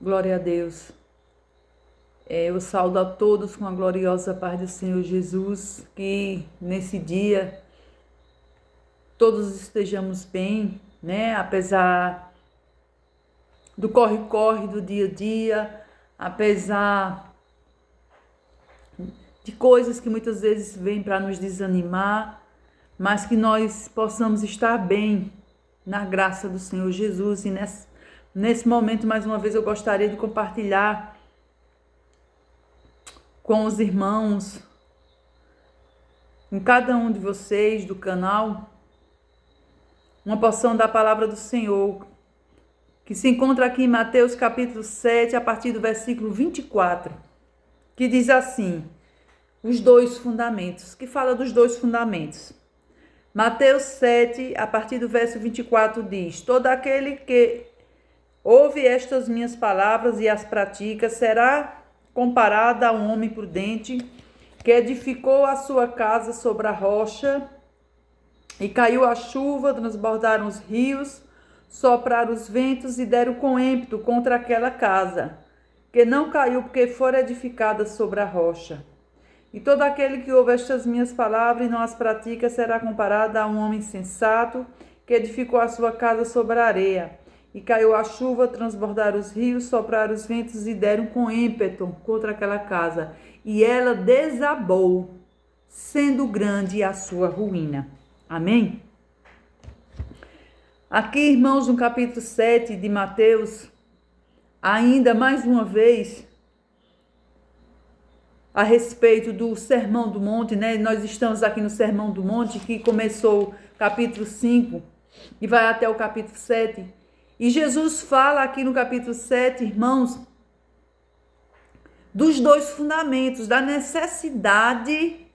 Glória a Deus. Eu saúdo a todos com a gloriosa paz do Senhor Jesus, que nesse dia todos estejamos bem, né? Apesar do corre-corre do dia a dia, apesar de coisas que muitas vezes vêm para nos desanimar, mas que nós possamos estar bem na graça do Senhor Jesus. E nesse momento, mais uma vez, eu gostaria de compartilhar com os irmãos, em cada um de vocês do canal, uma porção da palavra do Senhor, que se encontra aqui em Mateus capítulo 7, a partir do versículo 24, que diz assim, os dois fundamentos, que fala dos dois fundamentos. Mateus 7, a partir do verso 24, diz, todo aquele que ouve estas minhas palavras e as pratica, será comparado a um homem prudente que edificou a sua casa sobre a rocha, e caiu a chuva, transbordaram os rios, sopraram os ventos e deram com ímpeto contra aquela casa, que não caiu porque fora edificada sobre a rocha. E todo aquele que ouve estas minhas palavras e não as pratica será comparado a um homem sensato que edificou a sua casa sobre a areia. E caiu a chuva, transbordaram os rios, sopraram os ventos e deram com ímpeto contra aquela casa. E ela desabou, sendo grande a sua ruína. Amém? Aqui, irmãos, no capítulo 7 de Mateus, ainda mais uma vez, a respeito do Sermão do Monte, né? Nós estamos aqui no Sermão do Monte, que começou capítulo 5 e vai até o capítulo 7. E Jesus fala aqui no capítulo 7, irmãos, dos dois fundamentos, da necessidade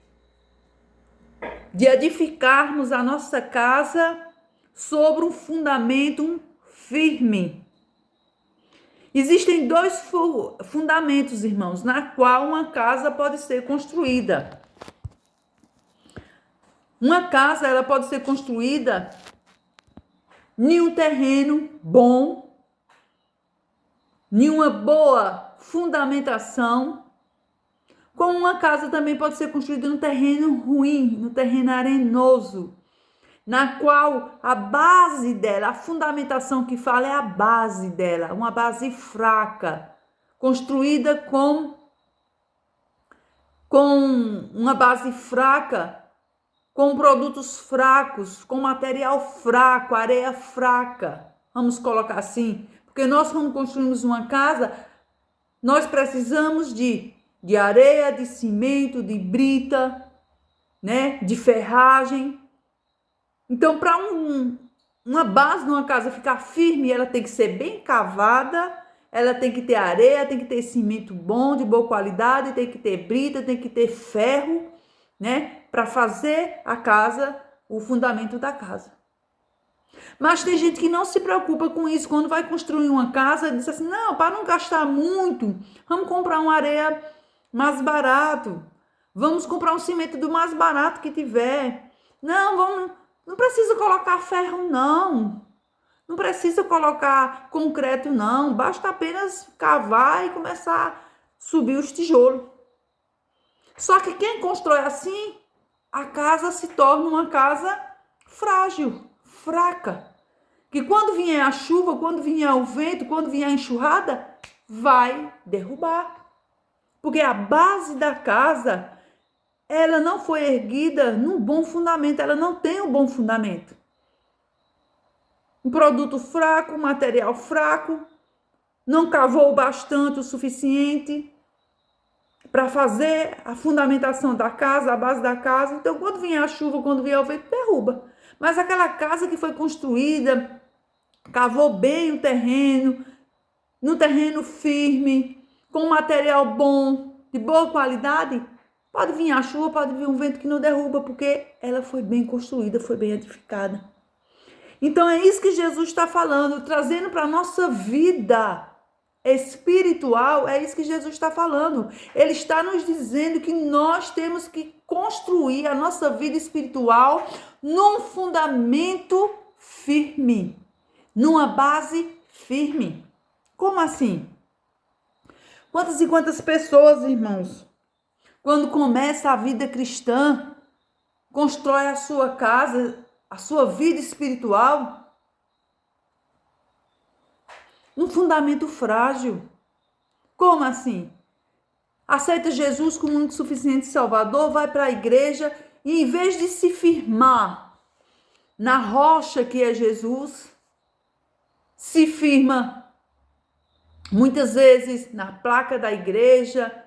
de edificarmos a nossa casa sobre um fundamento firme. Existem dois fundamentos, irmãos, na qual uma casa pode ser construída. Uma casa, ela pode ser construída em um terreno bom, em uma boa fundamentação, como uma casa também pode ser construída no terreno ruim, no terreno arenoso, na qual a base dela, a fundamentação que fala é a base dela, uma base fraca, construída com uma base fraca, com produtos fracos, com material fraco, areia fraca, vamos colocar assim, porque nós quando construímos uma casa, nós precisamos de areia, de cimento, de brita, né, de ferragem. Então, para uma base de uma casa ficar firme, ela tem que ser bem cavada, ela tem que ter areia, tem que ter cimento bom, de boa qualidade, tem que ter brita, tem que ter ferro, né? Para fazer a casa, o fundamento da casa. Mas tem gente que não se preocupa com isso. Quando vai construir uma casa, diz assim, não, para não gastar muito, vamos comprar uma areia mais barato. Vamos comprar um cimento do mais barato que tiver. Não precisa colocar ferro, não. Não precisa colocar concreto, não. Basta apenas cavar e começar a subir os tijolos. Só que quem constrói assim, a casa se torna uma casa frágil, fraca. Que quando vier a chuva, quando vier o vento, quando vier a enxurrada, vai derrubar. Porque a base da casa, ela não foi erguida num bom fundamento, ela não tem um bom fundamento. Um produto fraco, um material fraco, não cavou bastante o suficiente para fazer a fundamentação da casa, a base da casa. Então, quando vier a chuva, quando vier o vento, derruba. Mas aquela casa que foi construída, cavou bem o terreno, no terreno firme, com material bom, de boa qualidade, pode vir a chuva, pode vir um vento que não derruba, porque ela foi bem construída, foi bem edificada. Então é isso que Jesus está falando, trazendo para a nossa vida espiritual, é isso que Jesus está falando. Ele está nos dizendo que nós temos que construir a nossa vida espiritual num fundamento firme, numa base firme. Como assim? Quantas e quantas pessoas, irmãos, quando começa a vida cristã, constrói a sua casa, a sua vida espiritual, num fundamento frágil. Como assim? Aceita Jesus como único suficiente Salvador, vai para a igreja e, em vez de se firmar na rocha que é Jesus, se firma muitas vezes na placa da igreja,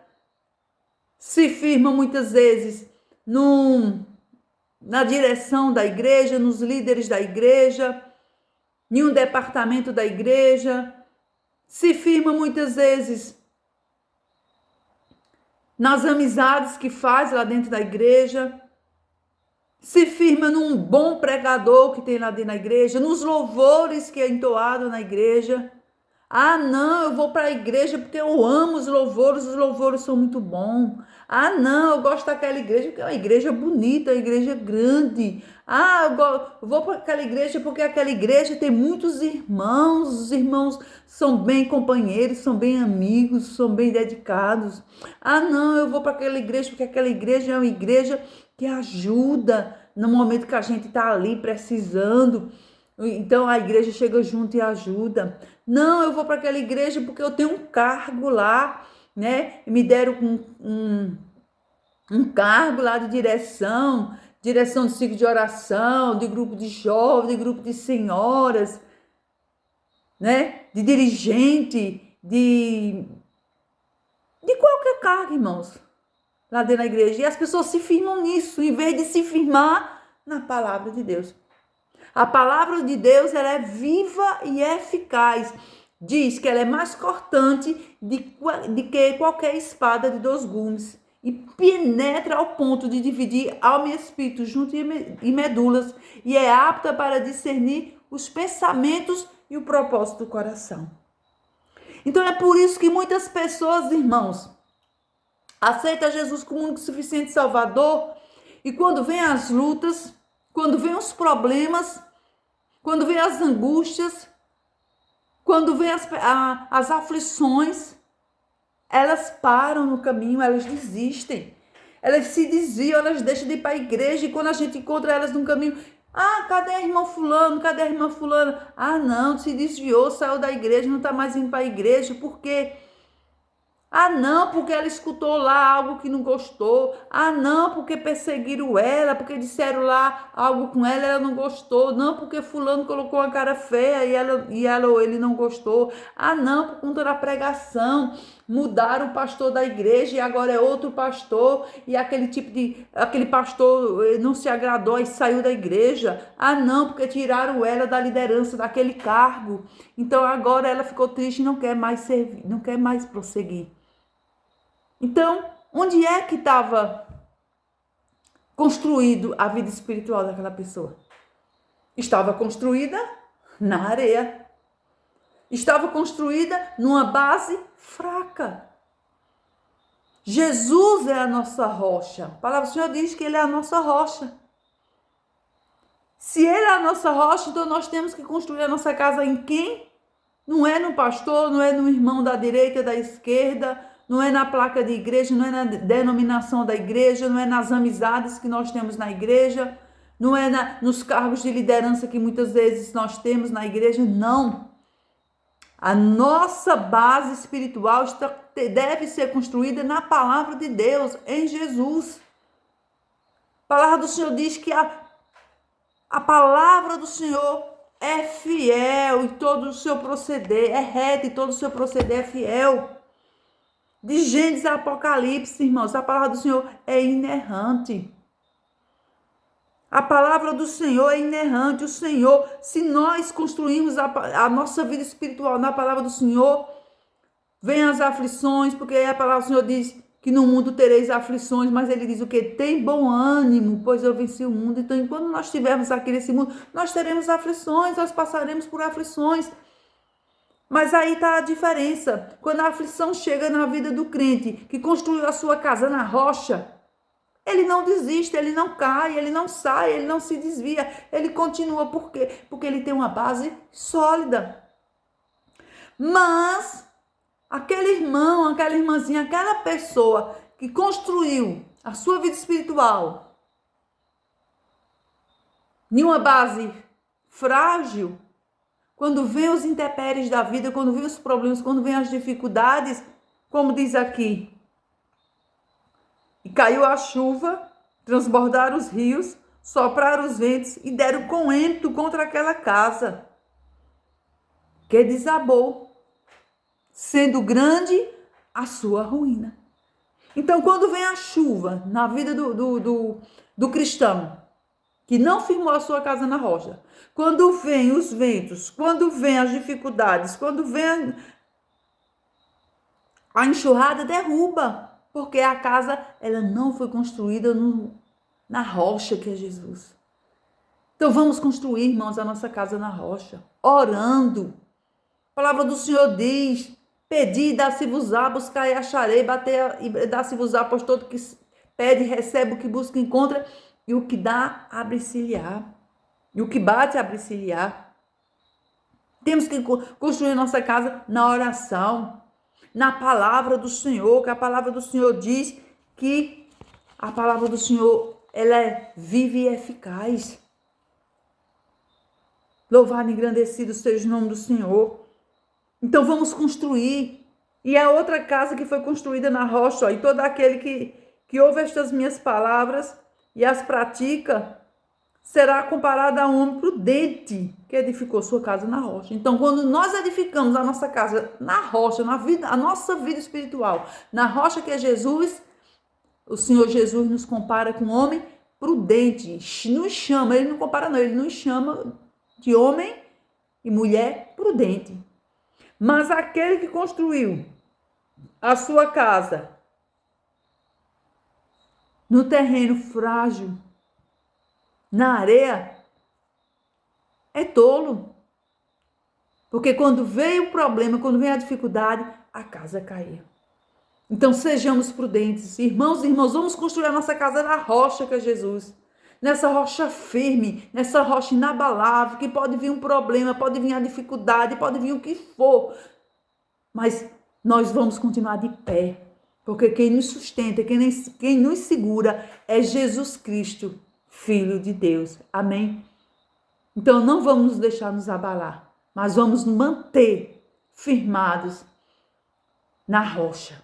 se firma muitas vezes na direção da igreja, nos líderes da igreja, em um departamento da igreja, se firma muitas vezes nas amizades que faz lá dentro da igreja, se firma num bom pregador que tem lá dentro da igreja, nos louvores que é entoado na igreja. Ah, não, eu vou para a igreja porque eu amo os louvores são muito bons. Ah, não, eu gosto daquela igreja porque é uma igreja bonita, uma igreja grande. Ah, eu vou para aquela igreja porque aquela igreja tem muitos irmãos, os irmãos são bem companheiros, são bem amigos, são bem dedicados. Ah, não, eu vou para aquela igreja porque aquela igreja é uma igreja que ajuda no momento que a gente está ali precisando. Então a igreja chega junto e ajuda. Não, eu vou para aquela igreja porque eu tenho um cargo lá, né? Me deram um cargo lá de direção de ciclo de oração, de grupo de jovens, de grupo de senhoras, né? De dirigente, de qualquer cargo, irmãos, lá dentro da igreja. E as pessoas se firmam nisso, em vez de se firmar na palavra de Deus. A palavra de Deus, ela é viva e eficaz. Diz que ela é mais cortante de que qualquer espada de 2 gumes e penetra ao ponto de dividir alma e espírito, junto e medulas, e é apta para discernir os pensamentos e o propósito do coração. Então é por isso que muitas pessoas, irmãos, aceitam Jesus como único suficiente Salvador, e quando vem as lutas, quando vem os problemas, quando vem as angústias, quando vem as aflições, elas param no caminho, elas desistem. Elas se desviam, elas deixam de ir para a igreja, e quando a gente encontra elas no caminho, ah, cadê a irmã fulano, cadê a irmã fulana? Ah, não, se desviou, saiu da igreja, não está mais indo para a igreja, por quê? Ah, não, porque ela escutou lá algo que não gostou. Ah, não, porque perseguiram ela, porque disseram lá algo com ela, ela não gostou. Não, porque fulano colocou uma cara feia e ela ou ele não gostou. Ah, não, por conta da pregação, mudaram o pastor da igreja e agora é outro pastor. E aquele pastor não se agradou e saiu da igreja. Ah, não, porque tiraram ela da liderança daquele cargo. Então agora ela ficou triste e não quer mais servir, não quer mais prosseguir. Então, onde é que estava construído a vida espiritual daquela pessoa? Estava construída na areia. Estava construída numa base fraca. Jesus é a nossa rocha. A palavra do Senhor diz que Ele é a nossa rocha. Se Ele é a nossa rocha, então nós temos que construir a nossa casa em quem? Não é no pastor, não é no irmão da direita, da esquerda, não é na placa de igreja, não é na denominação da igreja, não é nas amizades que nós temos na igreja, não é nos cargos de liderança que muitas vezes nós temos na igreja, não. A nossa base espiritual deve ser construída na palavra de Deus, em Jesus. A palavra do Senhor diz que a palavra do Senhor é fiel em todo o seu proceder, é reto em todo o seu proceder, é fiel. De Gênesis a Apocalipse, irmãos, a palavra do Senhor é inerrante. A palavra do Senhor é inerrante. O Senhor, se nós construirmos a nossa vida espiritual na palavra do Senhor, vem as aflições, porque a palavra do Senhor diz que no mundo tereis aflições, mas Ele diz o quê? Tem bom ânimo, pois eu venci o mundo. Então, enquanto nós estivermos aqui nesse mundo, nós teremos aflições, nós passaremos por aflições. Mas aí está a diferença. Quando a aflição chega na vida do crente, que construiu a sua casa na rocha, ele não desiste, ele não cai, ele não sai, ele não se desvia. Ele continua. Por quê? Porque ele tem uma base sólida. Mas aquele irmão, aquela irmãzinha, aquela pessoa que construiu a sua vida espiritual em uma base frágil, quando vem os intempéries da vida, quando vem os problemas, quando vem as dificuldades, como diz aqui, e caiu a chuva, transbordaram os rios, sopraram os ventos e deram coentro contra aquela casa, que desabou, sendo grande a sua ruína. Então, quando vem a chuva na vida do cristão, que não firmou a sua casa na rocha, quando vem os ventos, quando vem as dificuldades, quando vem a enxurrada, derruba, porque a casa ela não foi construída na rocha que é Jesus. Então vamos construir, irmãos, a nossa casa na rocha, orando. A palavra do Senhor diz: pedi, dá-se-vos-á, buscai e acharei, bater e dá-se-vos-á, pois todo que pede, recebe, o que busca, encontra, e o que dá, abre-se-lhe-á. E o que bate, abre-se-lhe-á. Temos que construir nossa casa na oração, na palavra do Senhor, que a palavra do Senhor diz que a palavra do Senhor, ela é viva e eficaz. Louvado e engrandecido seja o nome do Senhor. Então vamos construir. E a outra casa que foi construída na rocha, ó, e todo aquele que ouve estas minhas palavras e as pratica, será comparado a um homem prudente que edificou sua casa na rocha. Então, quando nós edificamos a nossa casa na rocha, a nossa vida espiritual, na rocha que é Jesus, o Senhor Jesus nos compara com um homem prudente. Nos chama, ele não compara não, ele nos chama de homem e mulher prudente. Mas aquele que construiu a sua casa no terreno frágil, na areia, é tolo. Porque quando veio o problema, quando veio a dificuldade, a casa caiu. Então sejamos prudentes. Irmãos e irmãs, vamos construir a nossa casa na rocha que é Jesus. Nessa rocha firme, nessa rocha inabalável, que pode vir um problema, pode vir a dificuldade, pode vir o que for. Mas nós vamos continuar de pé. Porque quem nos sustenta, quem nos segura é Jesus Cristo, Filho de Deus. Amém? Então não vamos nos deixar nos abalar, mas vamos nos manter firmados na rocha,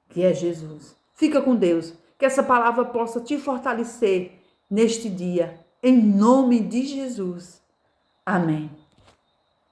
que é Jesus. Fica com Deus. Que essa palavra possa te fortalecer neste dia. Em nome de Jesus. Amém.